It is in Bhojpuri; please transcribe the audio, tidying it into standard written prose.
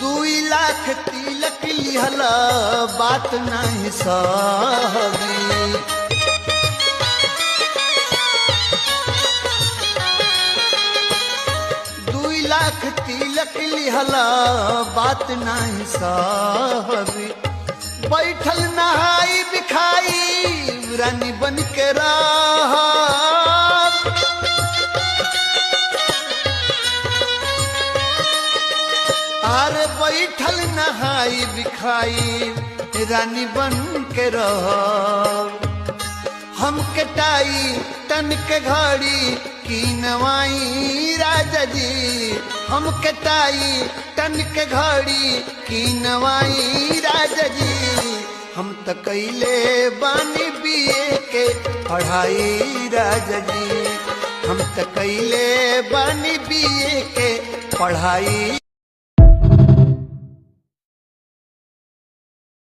2 लाख तिलक लिहल बात नहीं सहबी 2 लाख तिलक लिहल बात नहीं सहबी बैठल नहाई बिखाई रानी बन के रह अरे बैठल नहाई बिखाई रानी बन के रह हम कटाई तन के घड़ी की नवाई राजा जी हम कटाई तन के घड़ी की नवाई राजा जी हम तो कैले बानी बीए के पढ़ाई राजा जी हम तो कैले बानी बीए के पढ़ाई।